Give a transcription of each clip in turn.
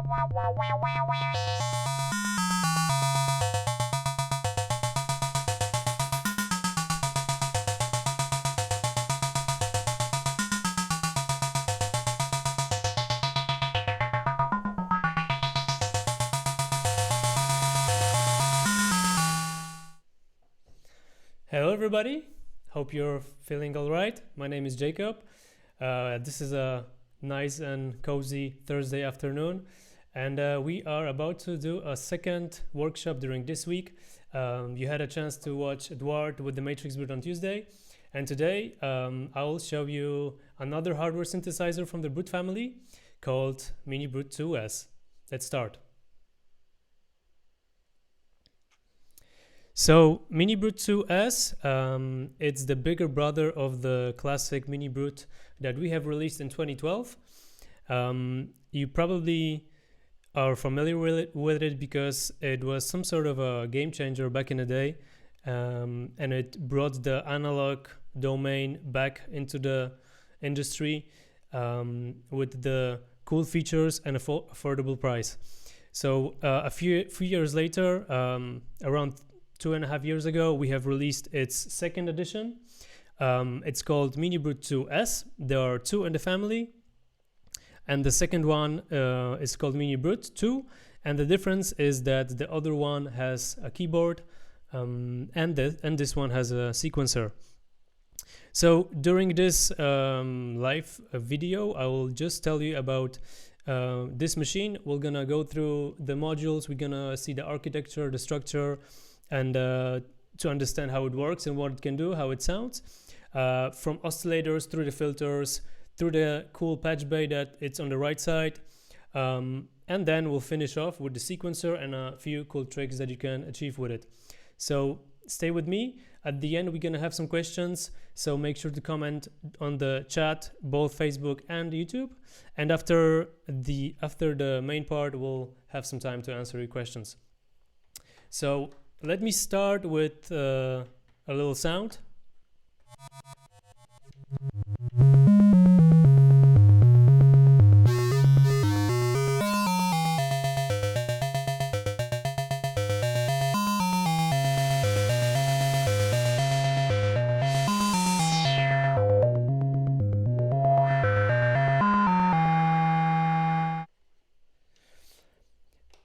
Hello everybody, hope you're feeling all right. My name is Jacob. This is a nice and cozy Thursday afternoon, and we are about to do a second workshop during this week. You had a chance to watch Edward with the MiniBrute on Tuesday, and today I will show you another hardware synthesizer from the Brute family called MiniBrute 2S. Let's start. So MiniBrute 2S, it's the bigger brother of the classic MiniBrute that we have released in 2012. You probably are familiar with it because it was some sort of a game changer back in the day, and it brought the analog domain back into the industry with the cool features and affordable price. So a few years later, around 2.5 years ago, we have released its second edition. It's called MiniBrute 2S. There are two in the family, and the second one is called MiniBrute 2. And the difference is that the other one has a keyboard, and this one has a sequencer. So during this live video, I will just tell you about this machine. We're gonna go through the modules. We're gonna see the architecture, the structure, and to understand how it works and what it can do, how it sounds, from oscillators through the filters, through the cool patch bay that it's on the right side, and then we'll finish off with the sequencer and a few cool tricks that you can achieve with it. So stay with me. At the end, we're gonna have some questions, so make sure to comment on the chat, both Facebook and YouTube, and after the main part, we'll have some time to answer your questions. So let me start with a little sound.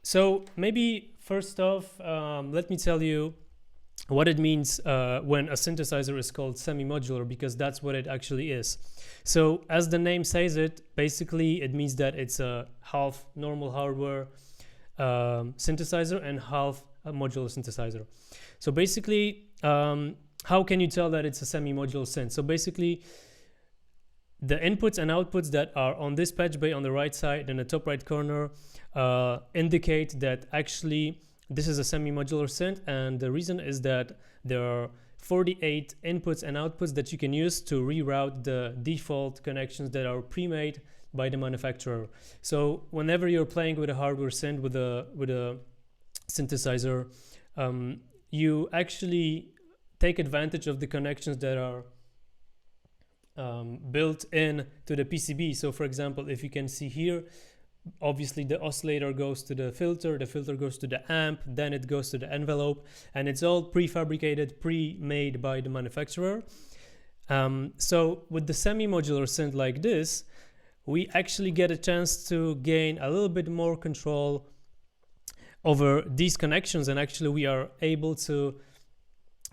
So maybe first off, let me tell you what it means when a synthesizer is called semi-modular, because that's what it actually is. So as the name says it, basically it means that it's a half normal hardware synthesizer and half a modular synthesizer. So basically, how can you tell that it's a semi-modular synth? So basically, the inputs and outputs that are on this patch bay on the right side in the top right corner indicate that actually this is a semi-modular synth, and the reason is that there are 48 inputs and outputs that you can use to reroute the default connections that are pre-made by the manufacturer. So whenever you're playing with a hardware synth with a synthesizer, you actually take advantage of the connections that are built in to the PCB. So for example, if you can see here, obviously the oscillator goes to the filter goes to the amp, then it goes to the envelope, and it's all prefabricated, pre-made by the manufacturer. So with the semi-modular synth like this, we actually get a chance to gain a little bit more control over these connections, and actually we are able to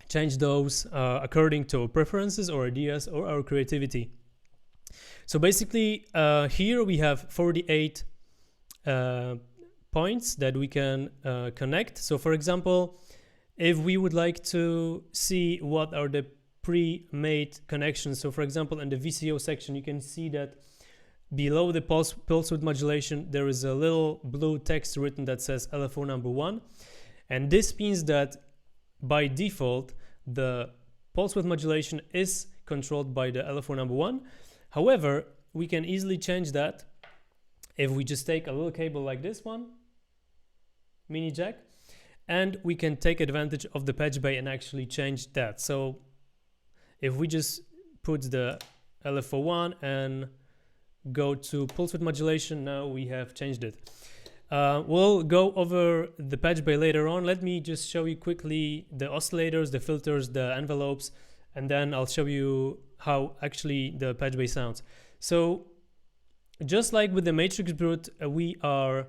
change those according to our preferences or ideas or our creativity. So basically here we have 48 points that we can connect. So for example, if we would like to see what are the pre-made connections, so for example in the VCO section you can see that below the pulse width modulation there is a little blue text written that says LFO number 1, and this means that by default the pulse width modulation is controlled by the LFO number 1. However, we can easily change that if we just take a little cable like this one, mini jack, and we can take advantage of the patch bay and actually change that. So if we just put the LFO1 and go to pulse width modulation, now we have changed it. We'll go over the patch bay later on. Let me just show you quickly the oscillators, the filters, the envelopes, and then I'll show you how actually the patch bay sounds. So just like with the matrix brute, we are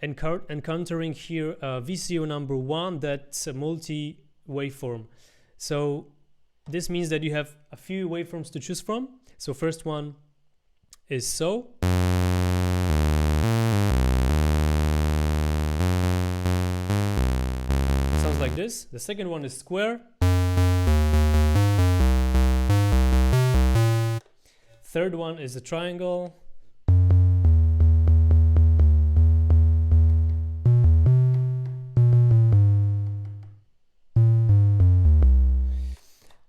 encountering here VCO number 1 that's a multi waveform. So this means that you have a few waveforms to choose from. So first one is so. Sounds like this. The second one is square. Third one is a triangle.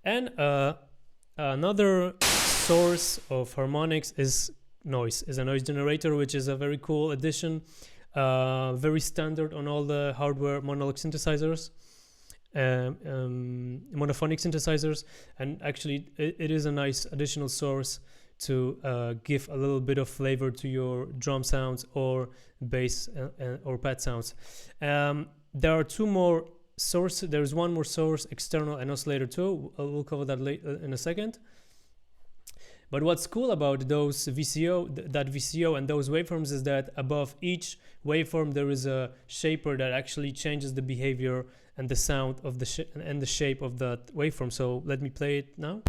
And another source of harmonics is noise, is a noise generator, which is a very cool addition, very standard on all the hardware monophonic synthesizers, and actually it is a nice additional source to give a little bit of flavor to your drum sounds or bass or pad sounds. There are two more sources. There's one more source, external and oscillator 2. We'll cover that later in a second. But what's cool about those VCO, that VCO and those waveforms is that above each waveform there is a shaper that actually changes the behavior and the sound of the and the shape of that waveform. So let me play it now.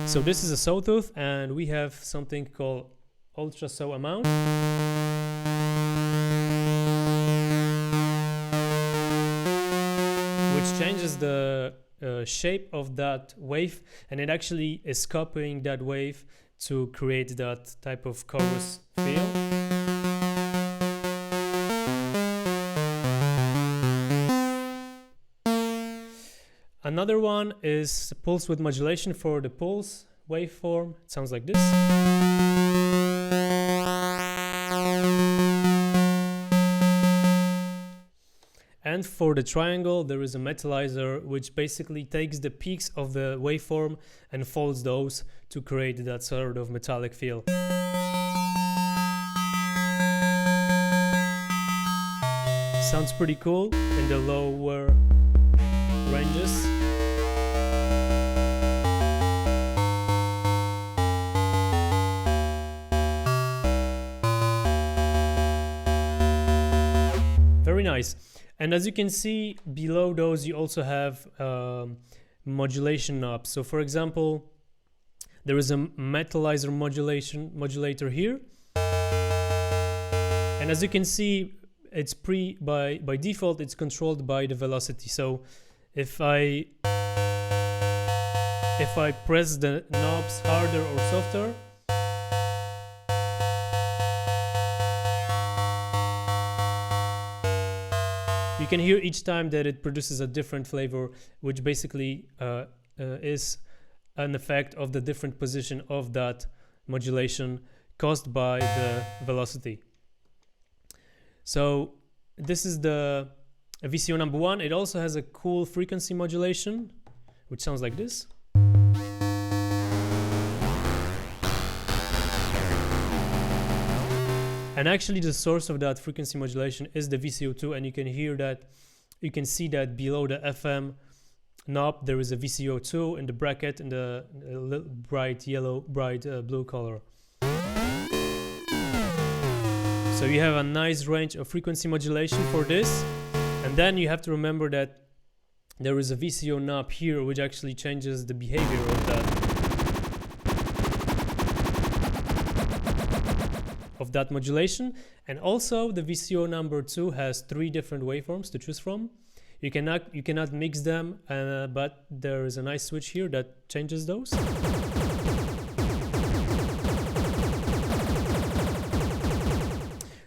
So this is a sawtooth, and we have something called ultra saw amount. Which changes the shape of that wave, and it actually is copying that wave to create that type of chorus feel. Another one is pulse width modulation for the pulse waveform. It sounds like this. And for the triangle, there is a metallizer, which basically takes the peaks of the waveform and folds those to create that sort of metallic feel. Sounds pretty cool in the lower ranges. Very nice. And as you can see below those, you also have modulation knobs. So for example, there is a metallizer modulator here. And as you can see, it's by default, it's controlled by the velocity. So if I press the knobs harder or softer, you can hear each time that it produces a different flavor, which basically is an effect of the different position of that modulation caused by the velocity. So this is the VCO number 1. It also has a cool frequency modulation, which sounds like this. And actually the source of that frequency modulation is the VCO2, and you can hear that, you can see that below the FM knob there is a VCO2 in the bracket in the bright yellow, bright blue color. So you have a nice range of frequency modulation for this, and then you have to remember that there is a VCO knob here which actually changes the behavior of that modulation. And also the VCO number 2 has 3 different waveforms to choose from. You cannot mix them, but there is a nice switch here that changes those.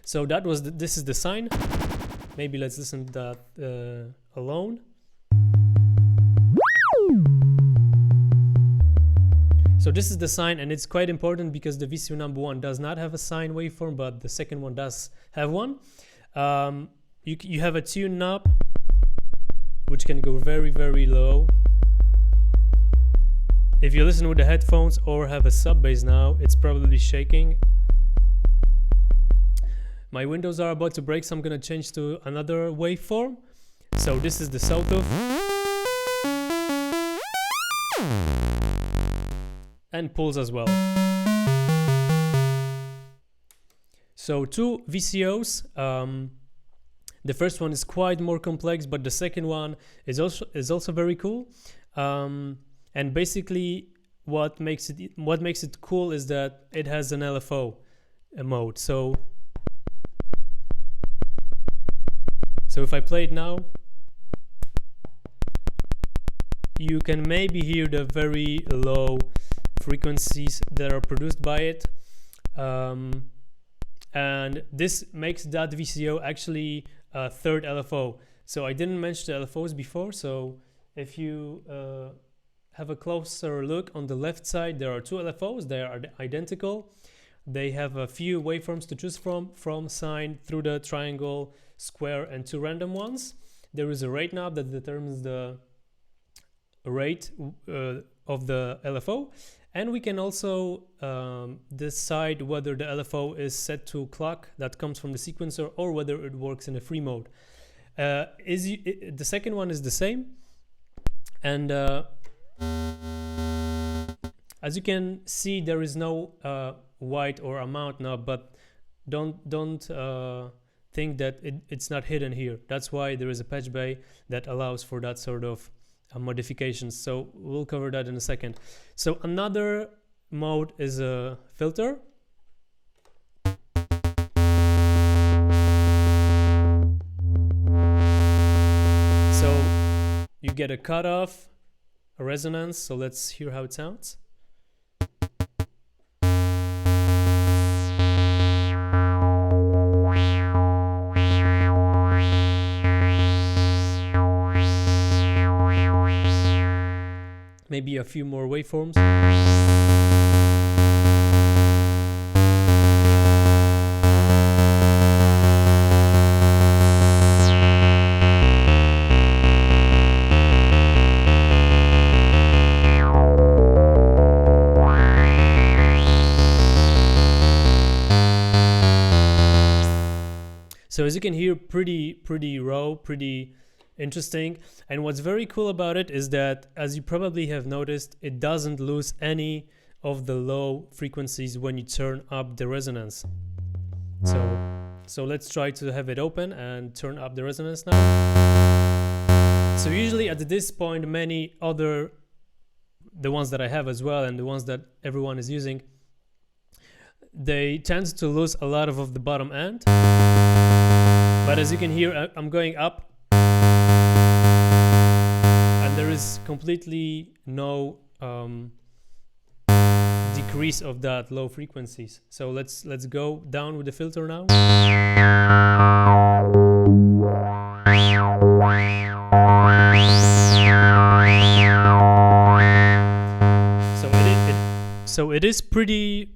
So that was this is the sine. Maybe let's listen to that alone. So this is the sine, and it's quite important because the VCO number 1 does not have a sine waveform, but the second one does have one. You have a tune knob, which can go very, very low. If you listen with the headphones or have a sub bass now, it's probably shaking. My windows are about to break, so I'm gonna change to another waveform. So this is the sawtooth. And pulls as well. So two VCOs. The first one is quite more complex, but the second one is also very cool. And basically, what makes it cool is that it has an LFO mode. So if I play it now, you can maybe hear the very low frequencies that are produced by it. And this makes that VCO actually a third LFO. So I didn't mention the LFOs before. So if you have a closer look on the left side, there are two LFOs. They are identical. They have a few waveforms to choose from sine, through the triangle, square, and two random ones. There is a rate knob that determines the rate of the LFO. And we can also decide whether the LFO is set to clock that comes from the sequencer or whether it works in a free mode. The second one is the same. And as you can see, there is no white or amount knob, but don't think that it's not hidden here. That's why there is a patch bay that allows for that sort of modifications. So we'll cover that in a second. So another mode is a filter. So you get a cutoff, a resonance. So let's hear how it sounds. Maybe a few more waveforms. So as you can hear, pretty raw, pretty interesting. And what's very cool about it is that, as you probably have noticed, it doesn't lose any of the low frequencies when you turn up the resonance. So let's try to have it open and turn up the resonance now. So usually at this point, the ones that I have as well and the ones that everyone is using, they tend to lose a lot of the bottom end. But as you can hear, I'm going up, and there is completely no decrease of that low frequencies. So let's go down with the filter now. So it is pretty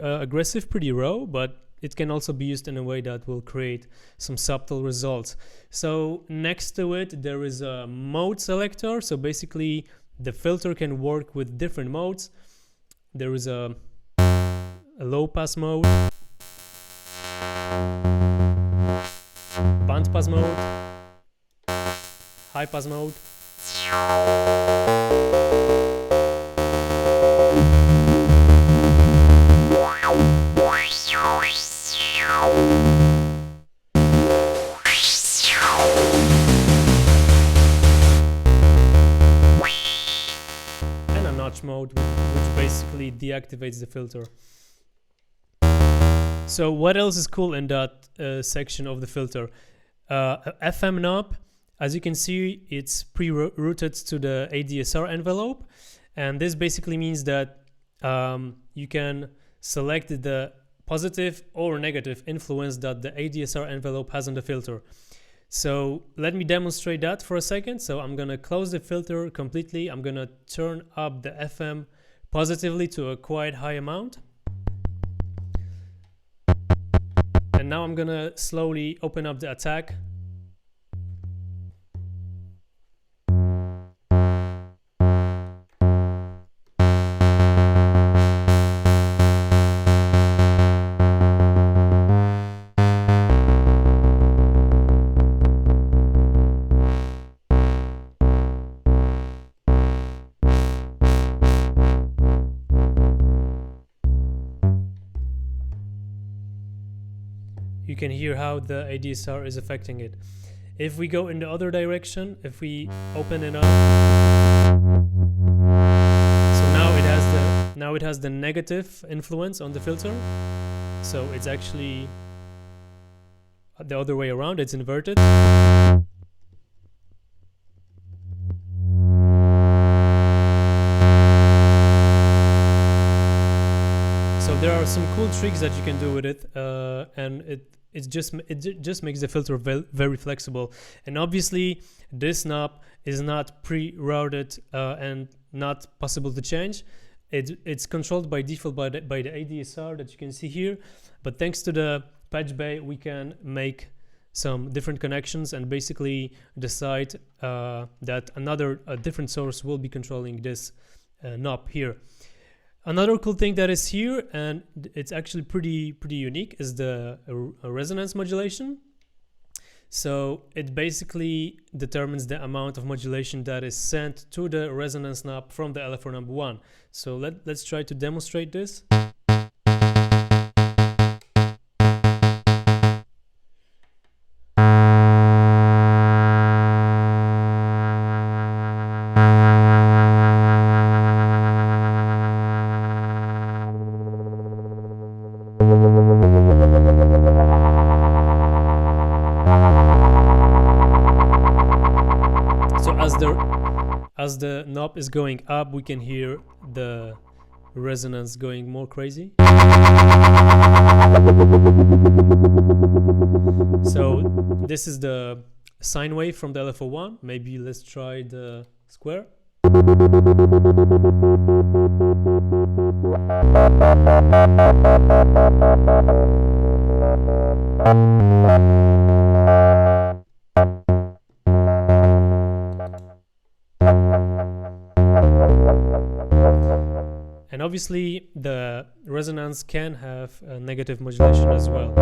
aggressive, pretty raw, but it can also be used in a way that will create some subtle results. So next to it, there is a mode selector. So basically, the filter can work with different modes. There is a low pass mode, band pass mode, high pass mode. And a notch mode, which basically deactivates the filter. So what else is cool in that section of the filter? FM knob. As you can see, it's pre-routed to the ADSR envelope, and this basically means that you can select the positive or negative influence that the ADSR envelope has on the filter. So let me demonstrate that for a second. So I'm gonna close the filter completely. I'm gonna turn up the FM positively to a quite high amount. And now I'm gonna slowly open up the attack. you can hear how the ADSR is affecting it. If we go in the other direction, if we open it up, so now it has the negative influence on the filter. So it's actually the other way around, it's inverted. So there are some cool tricks that you can do with it, and it just makes the filter very flexible. And obviously this knob is not pre-routed and not possible to change. It's controlled by default by the ADSR that you can see here, but thanks to the patch bay we can make some different connections and basically decide that a different source will be controlling this knob here. Another cool thing that is here, and it's actually pretty unique, is the resonance modulation. So it basically determines the amount of modulation that is sent to the resonance knob from the LFO number 1. So let's try to demonstrate this. As the knob is going up, we can hear the resonance going more crazy. So this is the sine wave from the LFO1. Maybe let's try the square. And obviously the resonance can have a negative modulation as well.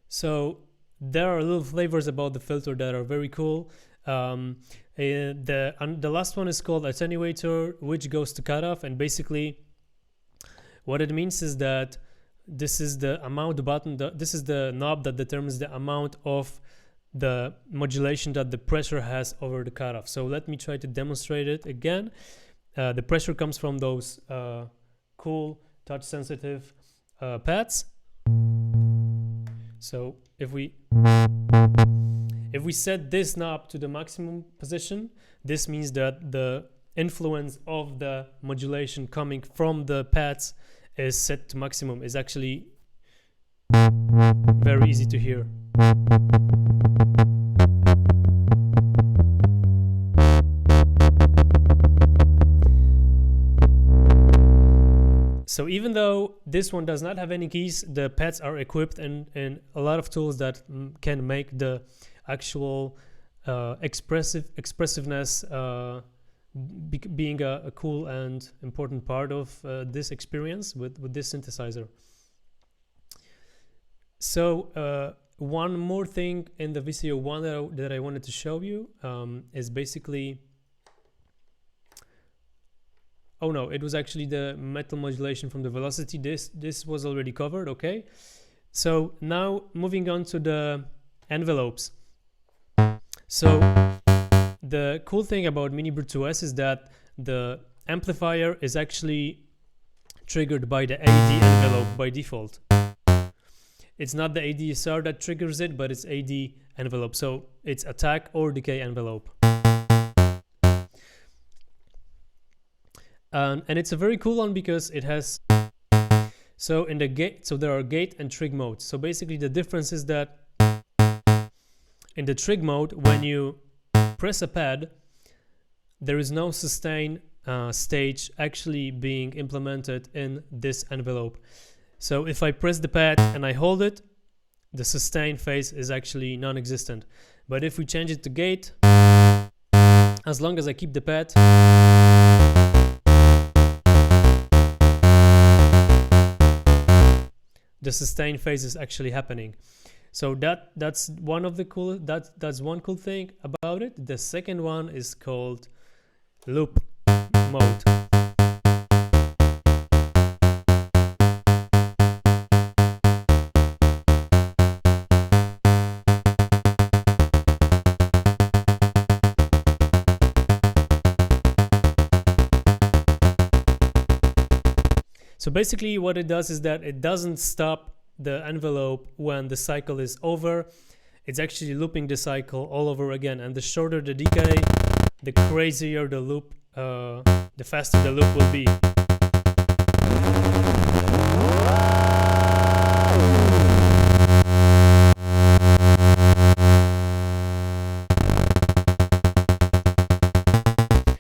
So there are little flavors about the filter that are very cool. The last one is called Attenuator, which goes to cutoff, and basically what it means is that this is the amount button, this is the knob that determines the amount of the modulation that the pressure has over the cutoff. So let me try to demonstrate it again. The pressure comes from those cool touch sensitive pads. So if we set this knob to the maximum position, this means that the influence of the modulation coming from the pads is set to maximum. Is actually very easy to hear. So even though this one does not have any keys, the pads are equipped in a lot of tools that can make the actual expressiveness being a cool and important part of this experience with this synthesizer. So one more thing in the VCO1 that I wanted to show you is basically, oh no, it was actually the metal modulation from the velocity. This was already covered, okay? So now moving on to the envelopes. So the cool thing about MiniBrute 2S is that the amplifier is actually triggered by the AD envelope by default. It's not the ADSR that triggers it, but it's AD envelope. So it's attack or decay envelope. And it's a very cool one because it has, so in the gate, so there are gate and trig modes. So basically the difference is that in the trig mode, when you press a pad, there is no sustain stage actually being implemented in this envelope. So if I press the pad and I hold it, the sustain phase is actually non-existent. But if we change it to gate, as long as I keep the pad, the sustain phase is actually happening. So that's one of the cool, that's one cool thing about it. The second one is called loop mode. So basically what it does is that it doesn't stop the envelope when the cycle is over. It's actually looping the cycle all over again, and the shorter the decay, the crazier the loop, the faster the loop will be.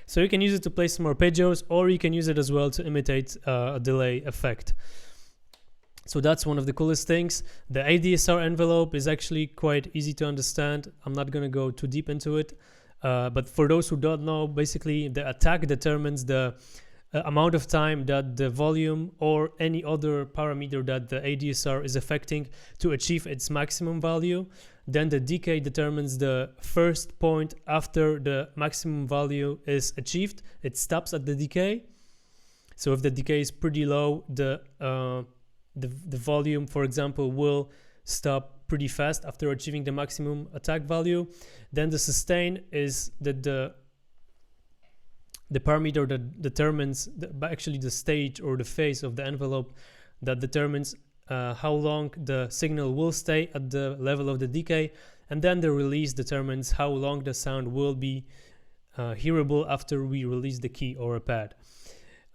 So you can use it to play some arpeggios, or you can use it as well to imitate a delay effect. So that's one of the coolest things. The ADSR envelope is actually quite easy to understand. I'm not going to go too deep into it. But for those who don't know, basically the attack determines the amount of time that the volume or any other parameter that the ADSR is affecting to achieve its maximum value. Then the decay determines the first point after the maximum value is achieved. It stops at the decay. So if the decay is pretty low, the volume, for example, will stop pretty fast after achieving the maximum attack value. Then the sustain is that the parameter that determines actually the stage or the phase of the envelope that determines how long the signal will stay at the level of the decay. And then the release determines how long the sound will be hearable after we release the key or a pad.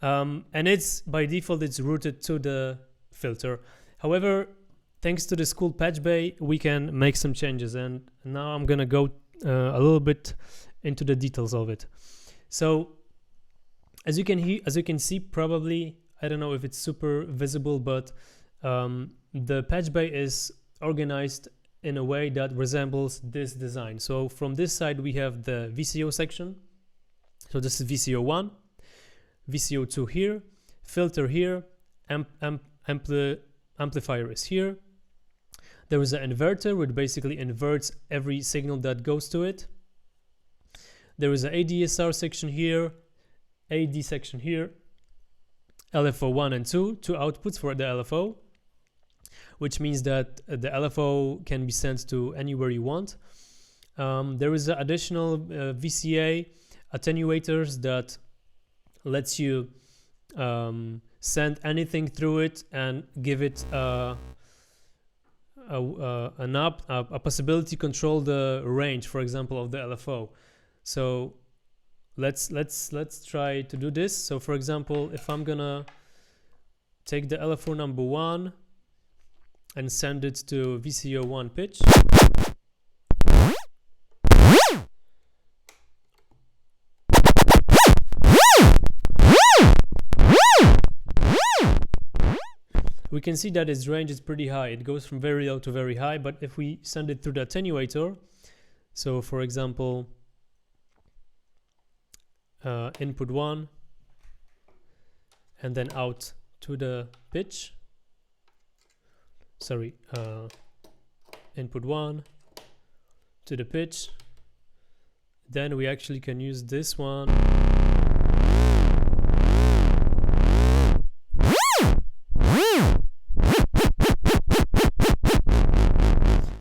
And it's by default it's routed to the filter. However, thanks to this cool patch bay, we can make some changes, and now I'm gonna go a little bit into the details of it. So as you can see, probably, I don't know if it's super visible, but the patch bay is organized in a way that resembles this design. So from this side we have the VCO section. So this is VCO1, VCO2 here, filter here, amplifier is here. There is an inverter which basically inverts every signal that goes to it. There is an ADSR section here, AD section here, LFO 1 and 2, two outputs for the LFO, which means that the LFO can be sent to anywhere you want. There is an additional VCA attenuators that lets you send anything through it and give it a possibility to control the range, for example, of the LFO. So let's try to do this. So for example, if I'm gonna take the LFO number 1 and send it to VCO1 pitch, we can see that its range is pretty high. It goes from very low to very high. But if we send it through the attenuator, so for example, input 1 and then out to the pitch, input 1 to the pitch, then we actually can use this one.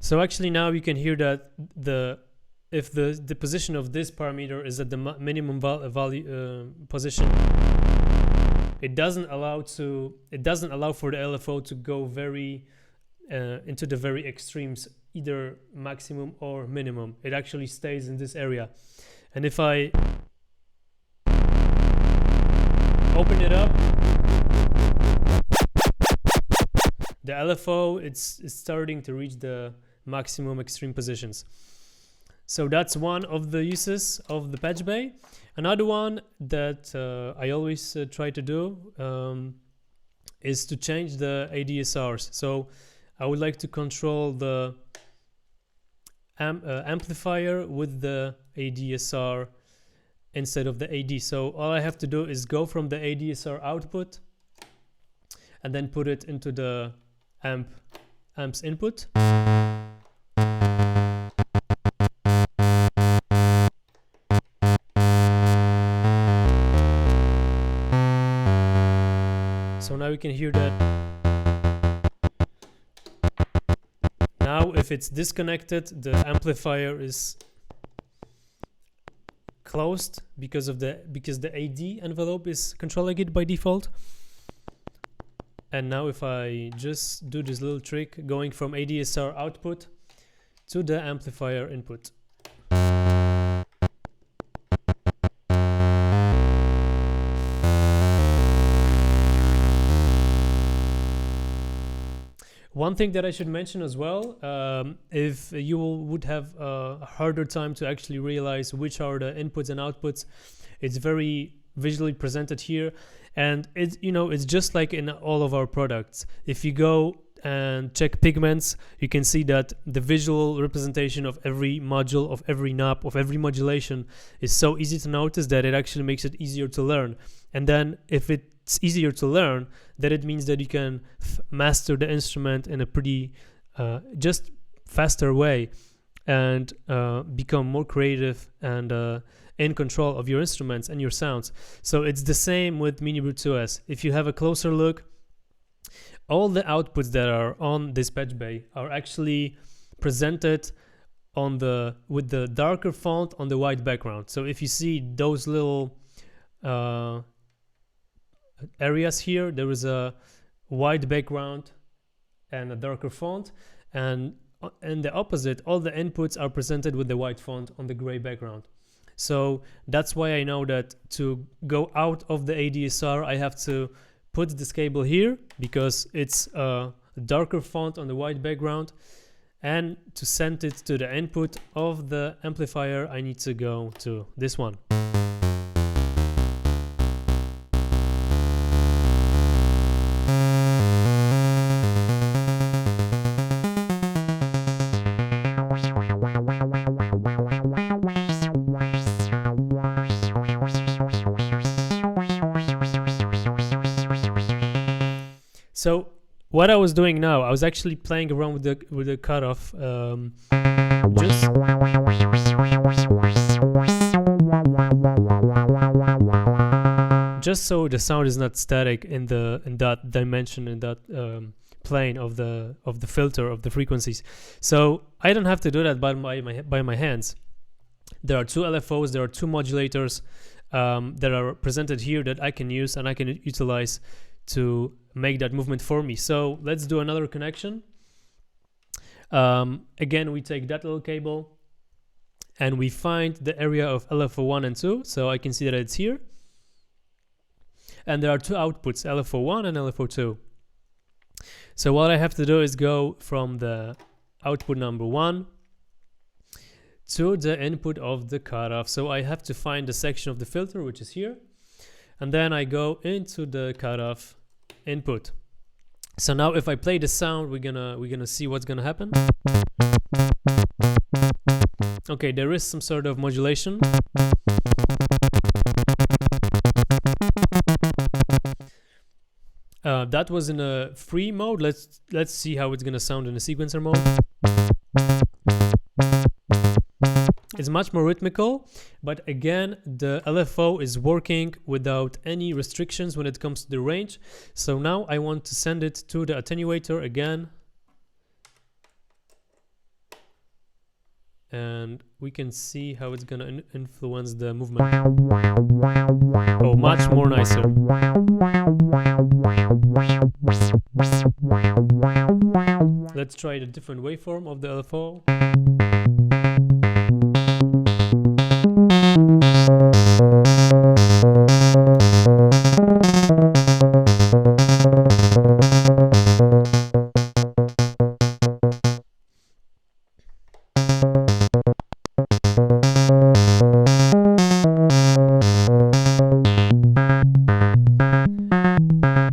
So actually now you can hear that if the position of this parameter is at the minimum value position, it doesn't allow for the LFO to go very into the very extremes, either maximum or minimum. It actually stays in this area. And if I open it up, the LFO it's starting to reach the maximum extreme positions. So that's one of the uses of the patch bay. Another one that I always try to do is to change the ADSRs. So I would like to control the amplifier with the ADSR instead of the AD. So all I have to do is go from the ADSR output and then put it into the amp's input. So now you can hear that. Now if it's disconnected, the amplifier is closed because the AD envelope is controlling it by default. And now if I just do this little trick going from ADSR output to the amplifier input. One thing that I should mention as well, if you would have a harder time to actually realize which are the inputs and outputs, it's very visually presented here, and it's just like in all of our products. If you go and check pigments, you can see that the visual representation of every module, of every knob, of every modulation is so easy to notice that it actually makes it easier to learn. And then if it's easier to learn, that it means that you can master the instrument in a pretty just faster way, and become more creative and in control of your instruments and your sounds. So it's the same with MiniBrute 2S. If you have a closer look, all the outputs that are on dispatch bay are actually presented with the darker font on the white background. So if you see those little areas here, there is a white background and a darker font, and the opposite, all the inputs are presented with the white font on the gray background. So that's why I know that to go out of the ADSR, I have to put this cable here because it's a darker font on the white background, and to send it to the input of the amplifier, I need to go to this one. So what I was doing now, I was actually playing around with the cutoff, just so the sound is not static in that dimension, in that plane of the filter of the frequencies. So I don't have to do that by my hands. There are two LFOs, there are two modulators that are presented here that I can use and I can utilize to make that movement for me. So let's do another connection. Again, we take that little cable and we find the area of LFO 1 and 2. So I can see that it's here. And there are two outputs, LFO 1 and LFO 2. So what I have to do is go from the output number 1 to the input of the cutoff. So I have to find the section of the filter, which is here. And then I go into the cutoff input. So now if I play the sound, we're gonna see what's gonna happen. Okay, there is some sort of modulation. That was in a free mode. Let's see how it's gonna sound in a sequencer mode. It's much more rhythmical, but again, the LFO is working without any restrictions when it comes to the range. So now I want to send it to the attenuator again. And we can see how it's gonna influence the movement. Oh, much more nicer. Let's try the different waveform of the LFO.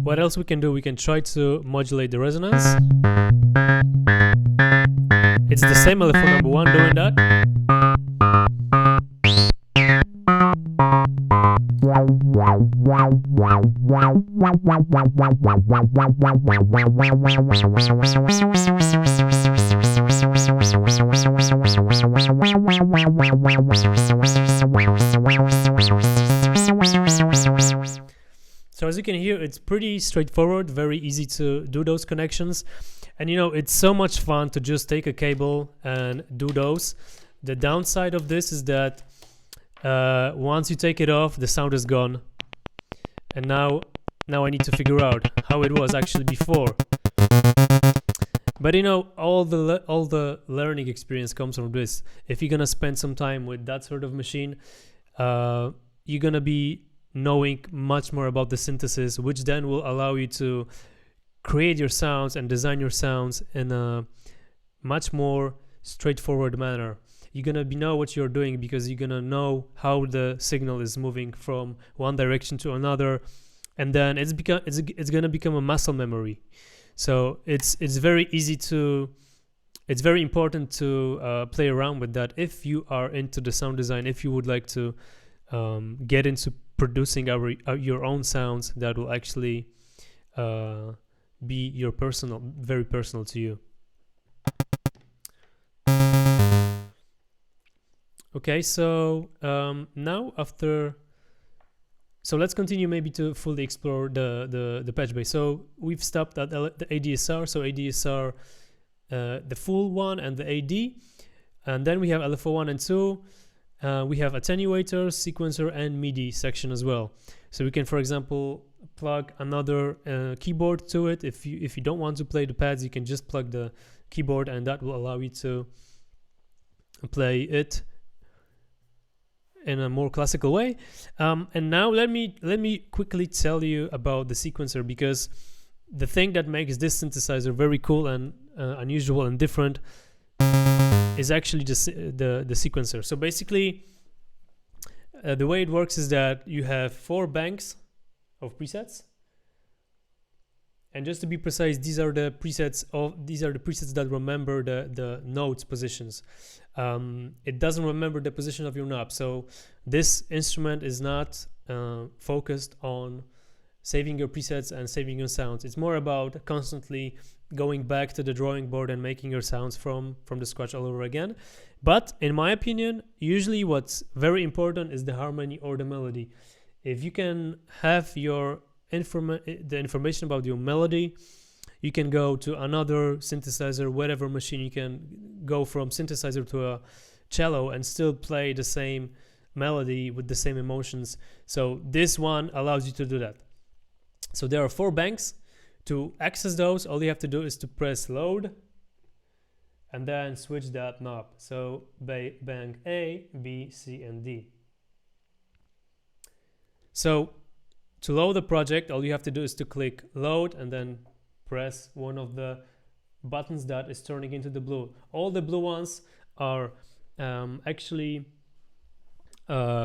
What else we can do? We can try to modulate the resonance. It's the same LFO number 1 doing that. So as you can hear, it's pretty straightforward, very easy to do those connections. And you know, it's so much fun to just take a cable and do those. The downside of this is that once you take it off, the sound is gone. And now I need to figure out how it was actually before. But you know, all the learning experience comes from this. If you're gonna spend some time with that sort of machine, you're gonna be knowing much more about the synthesis, which then will allow you to create your sounds and design your sounds in a much more straightforward manner. You're gonna know what you're doing because you're gonna know how the signal is moving from one direction to another, and then it's gonna become a muscle memory. So it's very easy to, it's very important to play around with that if you are into the sound design. If you would like to get into producing your own sounds that will actually be your very personal to you. Okay, so now so let's continue maybe to fully explore the patch bay. So we've stopped at the ADSR, so ADSR, the full one and the AD, and then we have LFO 1 and 2. We have attenuators, sequencer, and MIDI section as well. So we can, for example, plug another keyboard to it. If you don't want to play the pads, you can just plug the keyboard, and that will allow you to play it in a more classical way. And now let me quickly tell you about the sequencer, because the thing that makes this synthesizer very cool and unusual and different is actually the sequencer. So basically, the way it works is that you have 4 banks of presets, and just to be precise, these are the presets that remember the notes positions. It doesn't remember the position of your knob, so this instrument is not focused on saving your presets and saving your sounds. It's more about constantly going back to the drawing board and making your sounds from the scratch all over again. But in my opinion, usually what's very important is the harmony or the melody. If you can have the information about your melody, you can go to another synthesizer, whatever machine. You can go from synthesizer to a cello and still play the same melody with the same emotions. So this one allows you to do that. So there are 4 banks. To access those, all you have to do is to press load and then switch that knob. So bank A, B, C, and D. So to load the project, all you have to do is to click load and then press one of the buttons that is turning into the blue. All the blue ones are actually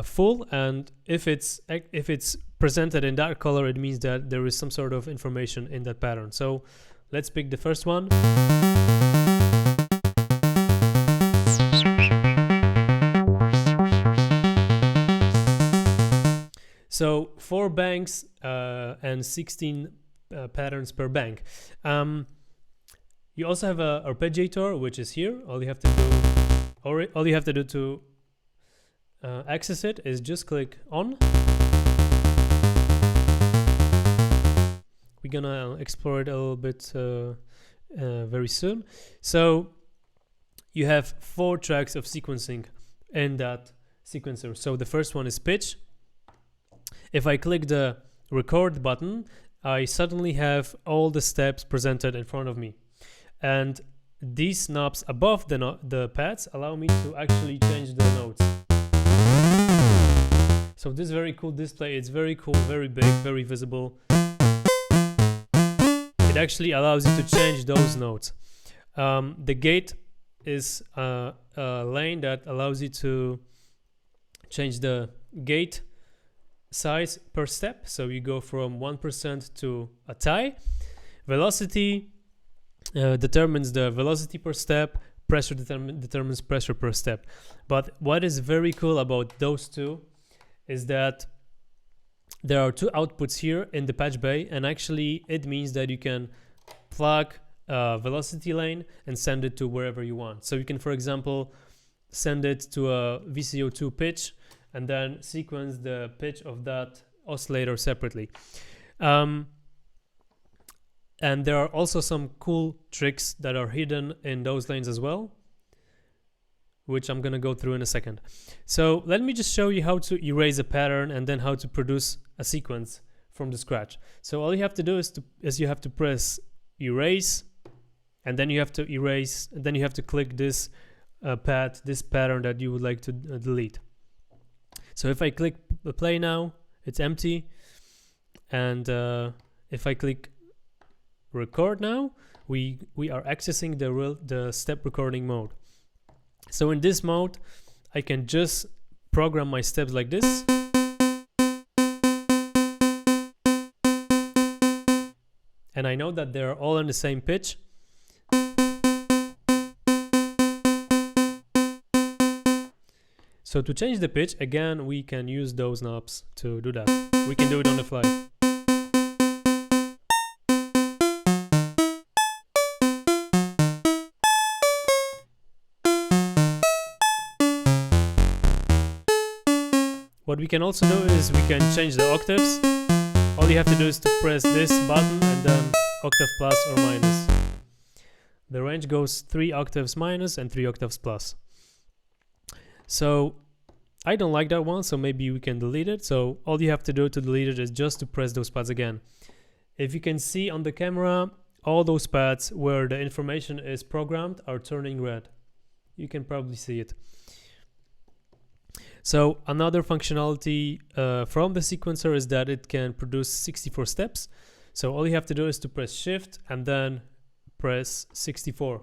full, and if it's presented in that color, it means that there is some sort of information in that pattern. So let's pick the first one. So 4 banks and 16 patterns per bank. You also have a Arpeggiator, which is here. All you have to do to access it is just click on. We're gonna explore it a little bit very soon. So you have 4 tracks of sequencing in that sequencer. So the first one is pitch. If I click the record button, I suddenly have all the steps presented in front of me, and these knobs above the pads allow me to actually change the notes. So this very cool display, it's very cool, very big, very visible. It actually allows you to change those notes. The gate is a lane that allows you to change the gate size per step. So you go from 1% to a tie. Velocity determines the velocity per step. Pressure determines pressure per step. But what is very cool about those two is that there are 2 outputs here in the patch bay, and actually it means that you can plug a velocity lane and send it to wherever you want. So you can, for example, send it to a VCO2 pitch and then sequence the pitch of that oscillator separately. And there are also some cool tricks that are hidden in those lanes as well, which I'm gonna go through in a second. So let me just show you how to erase a pattern and then how to produce a sequence from the scratch. So all you have to do is you have to press erase, and then you have to erase, and then you have to click this this pattern that you would like to delete. So if I click play now, it's empty, and if I click record now, we are accessing the step recording mode. So in this mode, I can just program my steps like this. And I know that they're all on the same pitch. So to change the pitch, again, we can use those knobs to do that. We can do it on the fly. What we can also do is we can change the octaves. All you have to do is to press this button and then octave plus or minus. The range goes 3 octaves minus and 3 octaves plus. So I don't like that one, so maybe we can delete it. So all you have to do to delete it is just to press those pads again. If you can see on the camera, all those pads where the information is programmed are turning red. You can probably see it. So another functionality from the sequencer is that it can produce 64 steps. So all you have to do is to press shift and then press 64.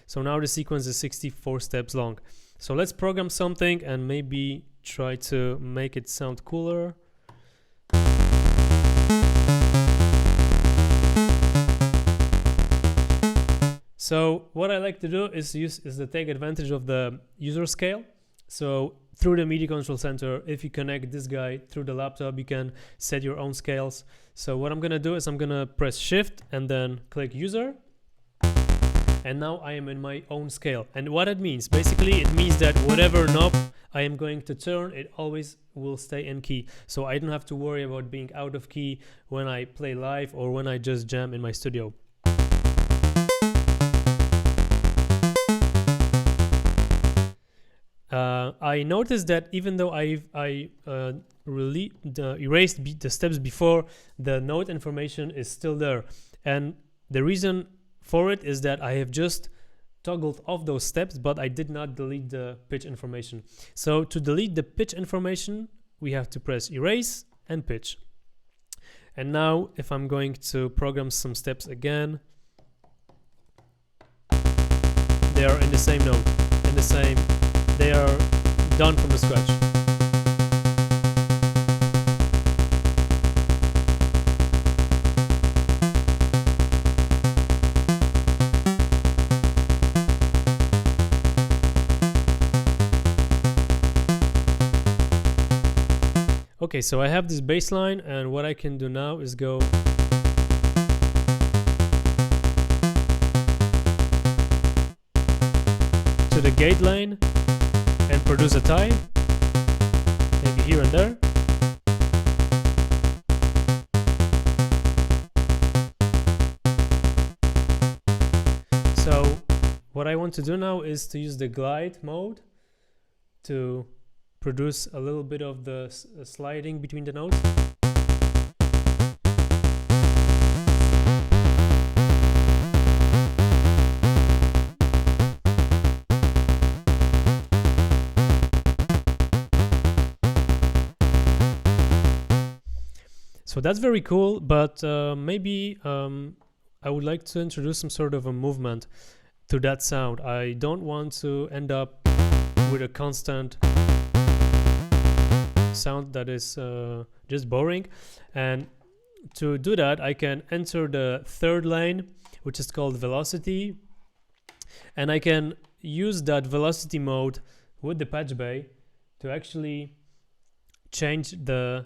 So now the sequence is 64 steps long. So let's program something and maybe try to make it sound cooler. So what I like to do is to take advantage of the user scale. So through the MIDI control center, if you connect this guy through the laptop, you can set your own scales. So what I'm gonna do is I'm gonna press shift and then click user. And now I am in my own scale. And what it means, basically it means that whatever knob I am going to turn, it always will stay in key. So I don't have to worry about being out of key when I play live or when I just jam in my studio. I noticed that even though I erased the steps before, the note information is still there. And the reason for it is that I have just toggled off those steps, but I did not delete the pitch information. So to delete the pitch information, we have to press erase and pitch. And now if I'm going to program some steps again, they are in the same note, they are done from the scratch. Okay, so I have this bass line, and what I can do now is go to the gate line and produce a tie, maybe here and there. So what I want to do now is to use the glide mode to produce a little bit of the sliding between the notes. So that's very cool, but maybe I would like to introduce some sort of a movement to that sound. I don't want to end up with a constant sound that is just boring. And to do that, I can enter the third lane, which is called velocity, and I can use that velocity mode with the patch bay to actually change the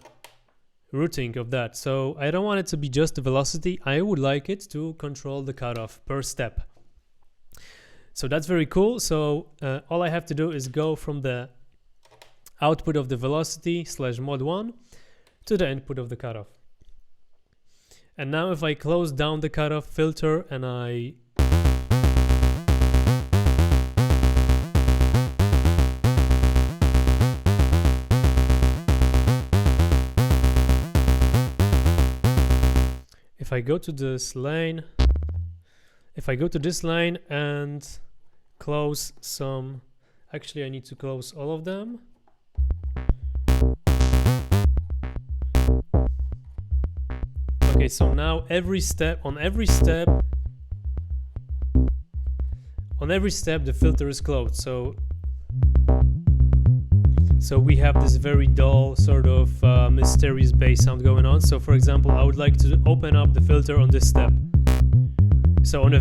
routing of that. So I don't want it to be just the velocity, I would like it to control the cutoff per step. So that's very cool. So all I have to do is go from the output of the velocity /mod1 to the input of the cutoff. And now if I close down the cutoff filter and I if I go to this line, and close some, actually I need to close all of them. Okay, so now on every step the filter is closed. So we have this very dull sort of mysterious bass sound going on. So for example, I would like to open up the filter on this step. So on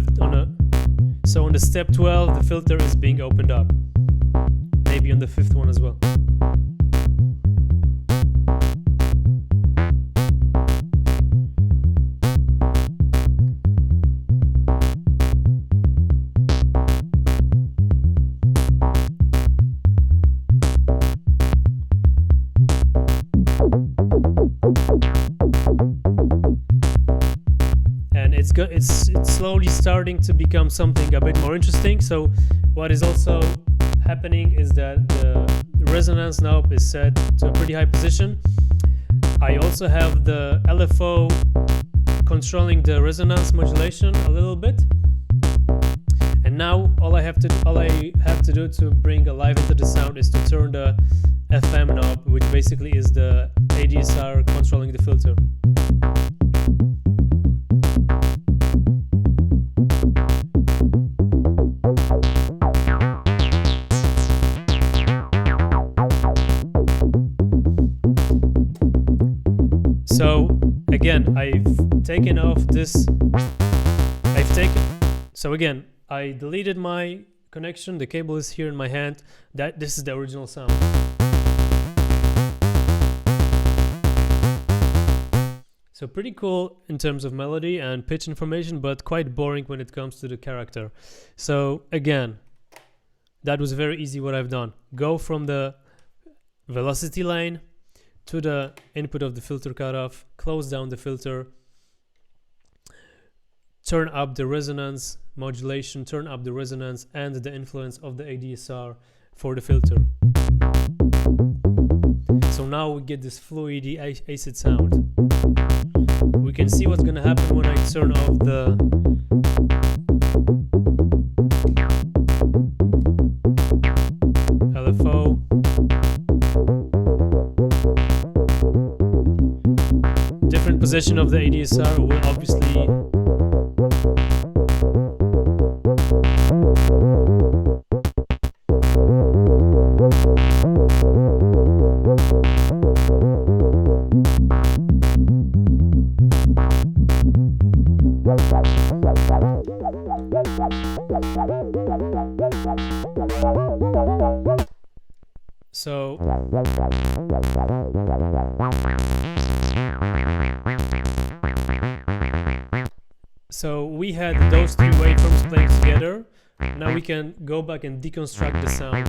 the step 12, the filter is being opened up. Maybe on the 5th one as well. It's slowly starting to become something a bit more interesting. So what is also happening is that the resonance knob is set to a pretty high position. I also have the LFO controlling the resonance modulation a little bit. And now all I have to do to bring alive into the sound is to turn the FM knob, which basically is the ADSR controlling the filter. So again, I've taken off this. So again, I deleted my connection. The cable is here in my hand. This is the original sound. So pretty cool in terms of melody and pitch information, but quite boring when it comes to the character. So again, that was very easy what I've done. Go from the velocity line to the input of the filter cutoff, close down the filter, turn up the resonance modulation, turn up the resonance and the influence of the ADSR for the filter. So now we get this fluidy acid sound. We can see what's gonna happen when I turn off the LFO. Different position of the ADSR will obviously So we had those three waveforms playing together. Now we can go back and deconstruct the sound.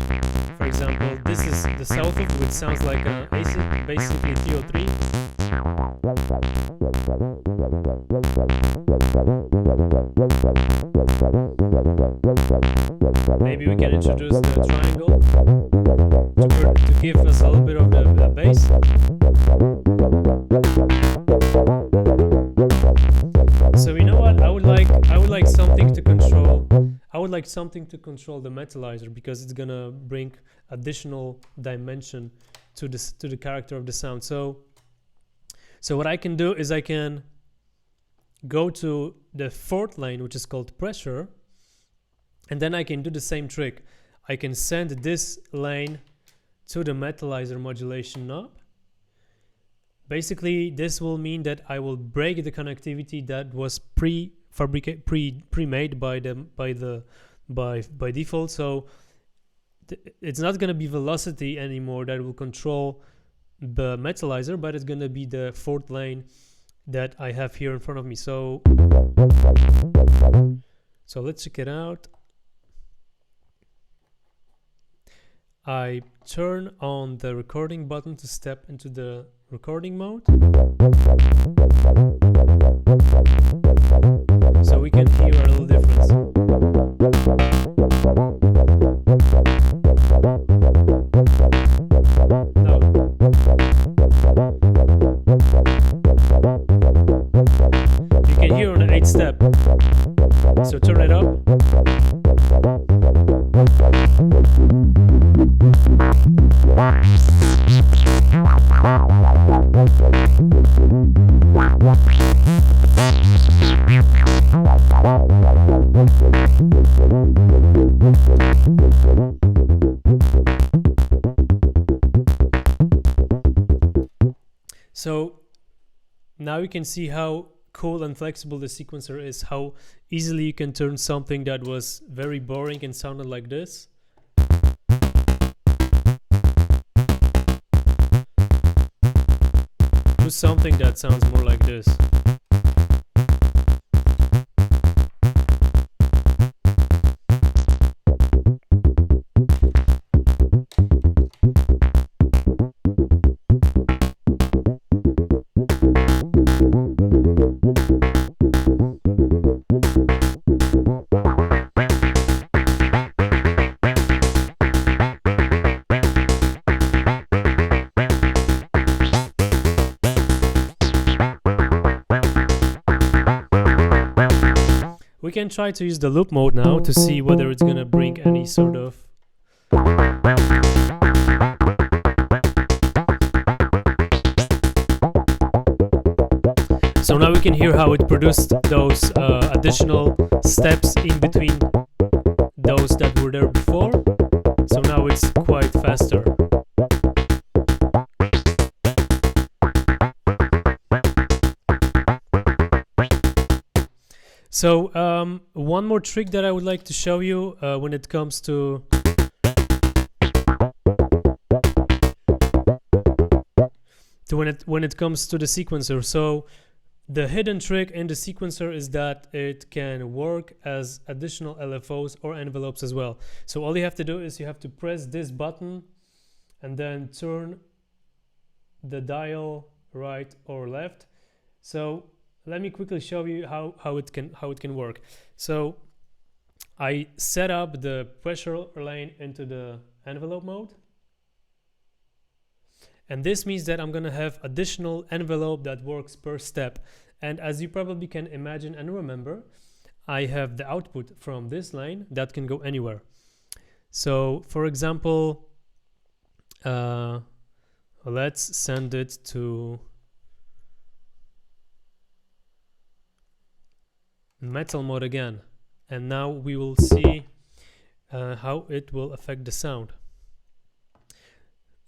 For example, this is the south of, which sounds like an acid, basically TO3. Maybe we can introduce the triangle to give us a little bit of the bass. So you know what? I would like something to control. I would like something to control the metalizer, because it's gonna bring additional dimension to the character of the sound. So what I can do is I can go to the fourth line, which is called pressure, and then I can do the same trick. I can send this line to the metalizer modulation knob. Basically, this will mean that I will break the connectivity that was pre-made by default. So it's not going to be velocity anymore that will control the metalizer, but it's going to be the fourth line that I have here in front of me. So let's check it out. I turn on the recording button to step into the recording mode. So we can hear a little difference. Now, you can hear on the 8th step. So turn it up. So now you can see how cool and flexible the sequencer is, how easily you can turn something that was very boring and sounded like this to something that sounds more like this. We can try to use the loop mode now to see whether it's gonna bring any sort of so now we can hear how it produced those additional steps in between those that were there before. So now it's quite faster. So one more trick that I would like to show you when it comes to when it comes to the sequencer. So the hidden trick in the sequencer is that it can work as additional LFOs or envelopes as well. So all you have to do is you have to press this button and then turn the dial right or left. So let me quickly show you how it can work. So I set up the pressure lane into the envelope mode, and this means that I'm gonna have additional envelope that works per step. And as you probably can imagine and remember, I have the output from this line that can go anywhere. So for example, let's send it to metal mode again, and now we will see how it will affect the sound.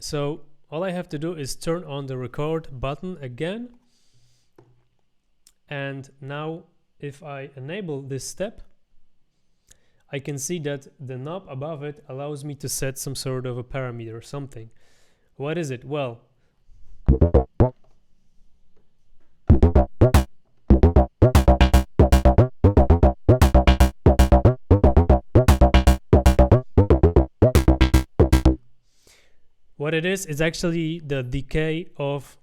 So all I have to do is turn on the record button again, and now if I enable this step, I can see that the knob above it allows me to set some sort of a parameter or something. What is it? Well, what it is actually the decay of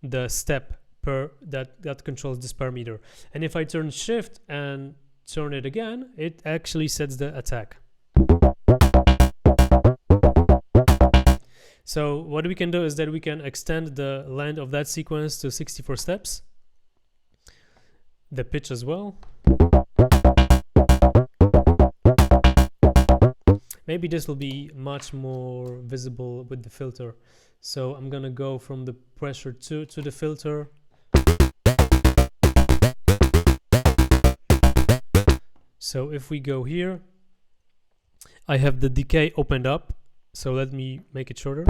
the step per that controls this parameter. And if I turn shift and turn it again, it actually sets the attack. So what we can do is that we can extend the length of that sequence to 64 steps, the pitch as well. Maybe this will be much more visible with the filter. So I'm gonna go from the pressure 2 to the filter. So if we go here, I have the decay opened up. So let me make it shorter.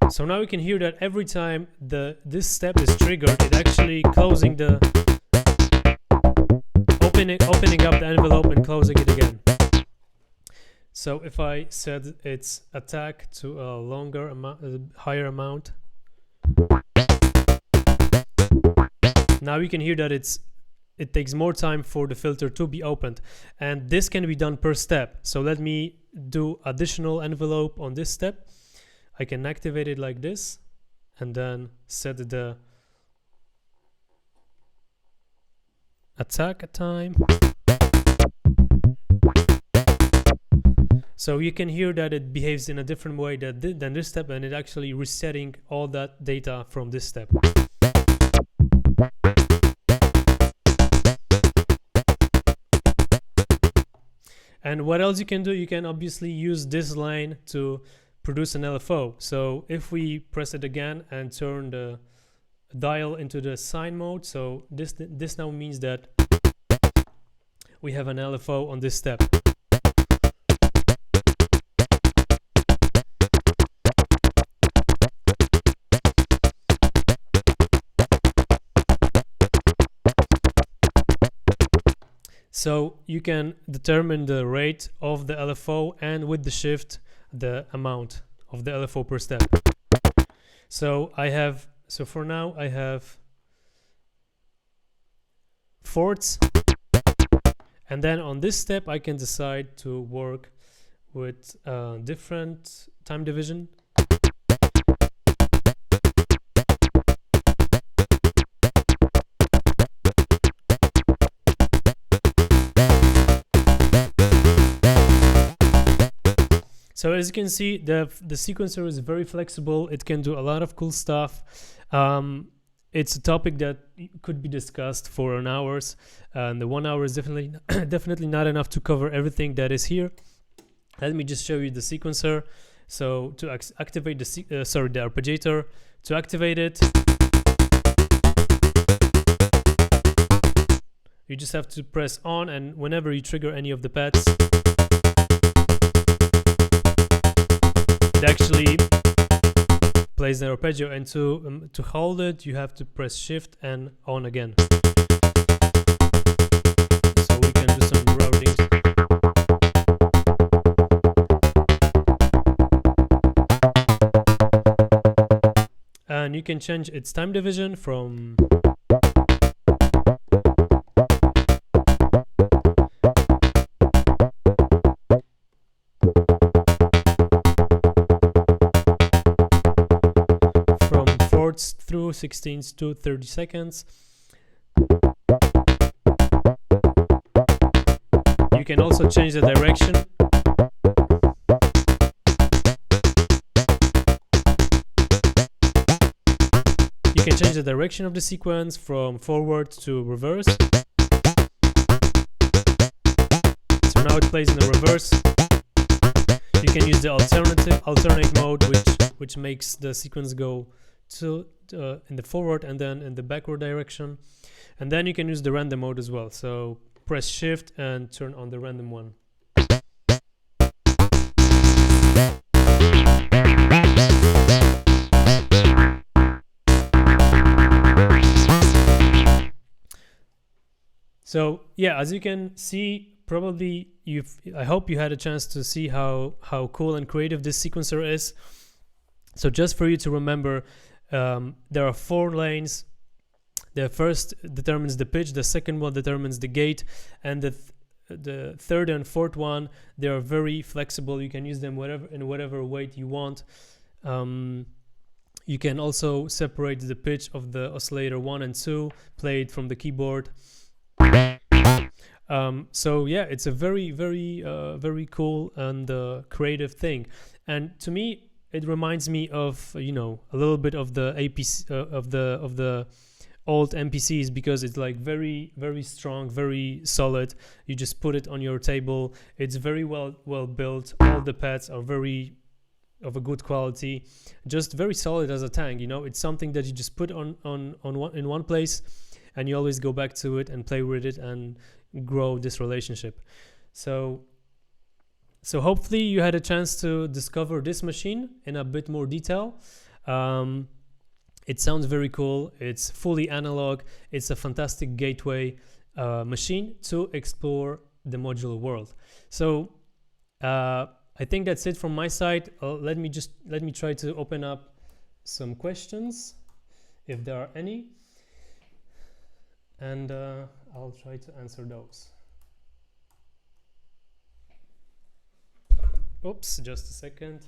So now we can hear that every time this step is triggered, it actually closing the opening up the envelope and closing it again. So if I set its attack to a longer amount, higher amount, now you can hear that it takes more time for the filter to be opened, and this can be done per step. So let me do additional envelope on this step. I can activate it like this and then set the attack time. So you can hear that it behaves in a different way than this step, and it actually resetting all that data from this step. And what else you can do? You can obviously use this line to produce an LFO. So if we press it again and turn the dial into the sine mode, so this now means that we have an LFO on this step. So you can determine the rate of the LFO, and with the shift, the amount of the LFO per step. So for now I have fourths, and then on this step I can decide to work with different time division. So as you can see, the sequencer is very flexible. It can do a lot of cool stuff. It's a topic that could be discussed for an hours, and the 1 hour is definitely not enough to cover everything that is here. Let me just show you the sequencer. So to activate the arpeggiator, to activate it, you just have to press on, and whenever you trigger any of the pads, it actually plays the arpeggio, and to hold it you have to press shift and on again. So we can do some routings. And you can change its time division from through 16ths to 30 seconds. You can also change the direction. You can change the direction of the sequence from forward to reverse. So now it plays in the reverse. You can use the alternate mode, which makes the sequence go in the forward and then in the backward direction. And then you can use the random mode as well. So press shift and turn on the random one. So yeah, as you can see, probably I hope you had a chance to see how cool and creative this sequencer is. So just for you to remember, there are 4 lanes. The first determines the pitch, the second one determines the gate, and the third and fourth one, they are very flexible. You can use them in whatever weight you want. You can also separate the pitch of the oscillator 1 and 2, play it from the keyboard. So yeah, it's a very cool and creative thing. And to me, it reminds me of, a little bit of the APC of the old MPCs, because it's like very strong, very solid. You just put it on your table. It's very well built. All the pads are very of a good quality, just very solid as a tank. It's something that you just put in one place, and you always go back to it and play with it and grow this relationship. So hopefully you had a chance to discover this machine in a bit more detail. It sounds very cool. It's fully analog. It's a fantastic gateway machine to explore the modular world. So I think that's it from my side. Let me try to open up some questions, if there are any, and I'll try to answer those. Oops, just a second.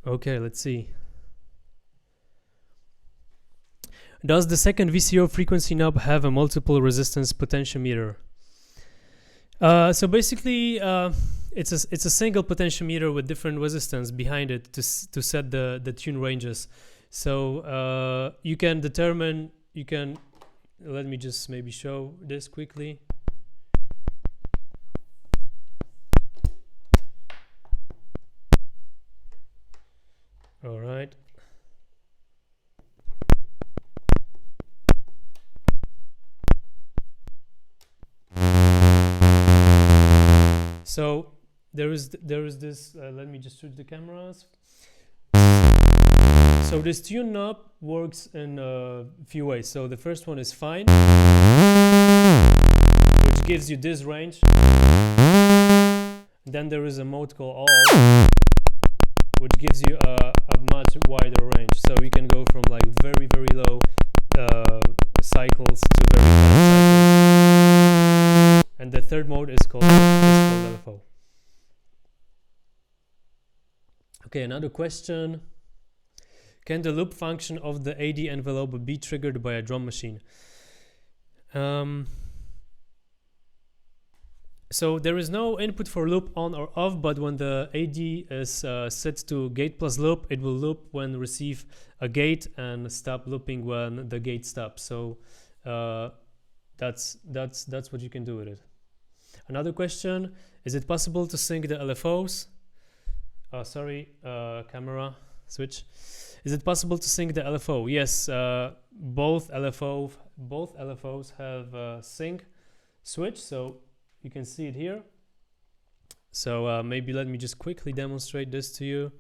Okay, let's see. Does the second VCO frequency knob have a multiple resistance potentiometer? So basically, it's a single potentiometer with different resistance behind it to set the tune ranges. So you can determine. Let me just maybe show this quickly. All right. So there is this. Let me just switch the cameras. So this tune knob works in a few ways. So the first one is fine, which gives you this range. Then there is a mode called all, which gives you a much wider range. So you can go from like very low cycles to very fast cycles. And the third mode is called LFO. Okay, another question. Can the loop function of the AD envelope be triggered by a drum machine? So there is no input for loop on or off, but when the AD is set to gate plus loop, it will loop when receive a gate and stop looping when the gate stops. So that's what you can do with it. Another question: is it possible to sync the LFOs? Camera switch. Is it possible to sync the LFO? Yes, both LFOs have a sync switch, so you can see it here. So maybe let me just quickly demonstrate this to you.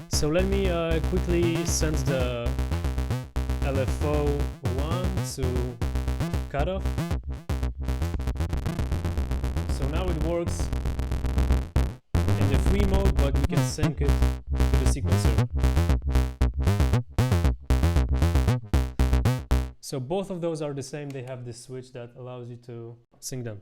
So let me quickly send the LFO 1 to cutoff. So now it works in the free mode, but we can sync it to the sequencer. So both of those are the same. They have this switch that allows you to sync them.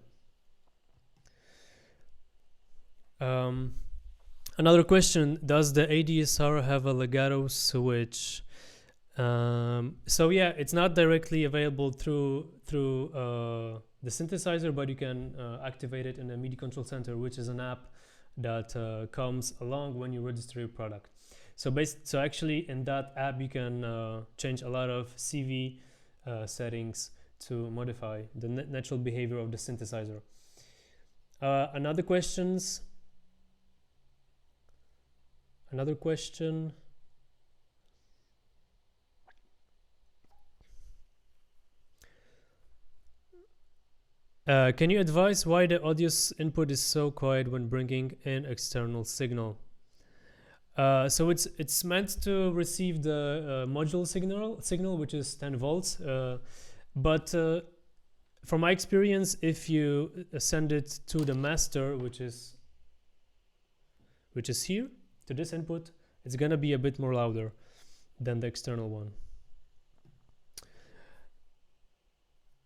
Another question: does the ADSR have a legato switch? So yeah, it's not directly available through the synthesizer, but you can activate it in the MIDI control center, which is an app that comes along when you register your product. So actually in that app you can change a lot of CV settings to modify the natural behavior of the synthesizer. Another question. Can you advise why the audio input is so quiet when bringing in external signal? So it's meant to receive the module signal, which is 10 volts. But from my experience, if you send it to the master, which is here, to this input, it's gonna be a bit more louder than the external one.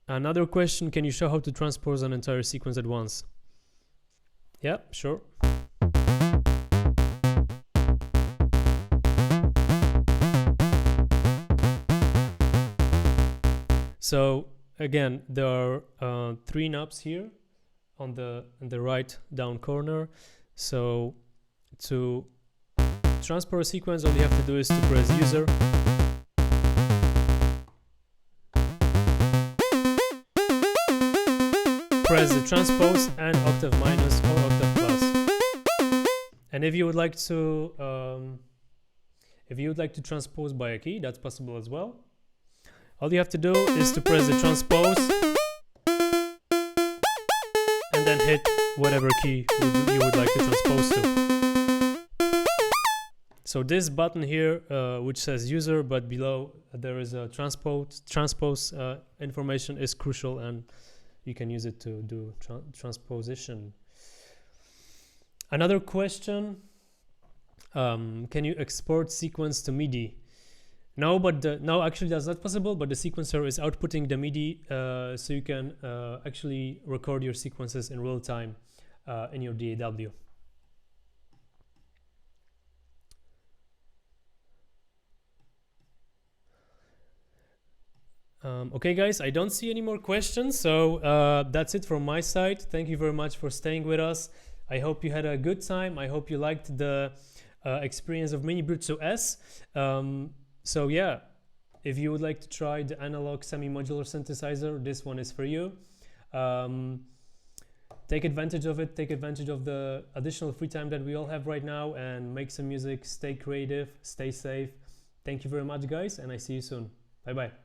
Another question: can you show how to transpose an entire sequence at once? Yeah, sure. So again, there are 3 knobs here on the right down corner. So to transpose a sequence, all you have to do is to press user, press the transpose and octave minus or octave plus. And if you would like to If you would like to transpose by a key, that's possible as well. All you have to do is to press the transpose and then hit whatever key you would like to transpose to. So this button here, which says user, but below there is a transpose information, is crucial, and you can use it to do transposition. Another question, can you export sequence to MIDI? No, but no, actually that's not possible, but the sequencer is outputting the MIDI, so you can actually record your sequences in real time in your DAW. Okay guys, I don't see any more questions, so that's it from my side. Thank you very much for staying with us. I hope you had a good time. I hope you liked the experience of MiniBrute OS. So yeah, if you would like to try the analog semi-modular synthesizer, this one is for you. Take advantage of it, take advantage of the additional free time that we all have right now, and make some music, stay creative, stay safe. Thank you very much guys, and I see you soon. Bye bye.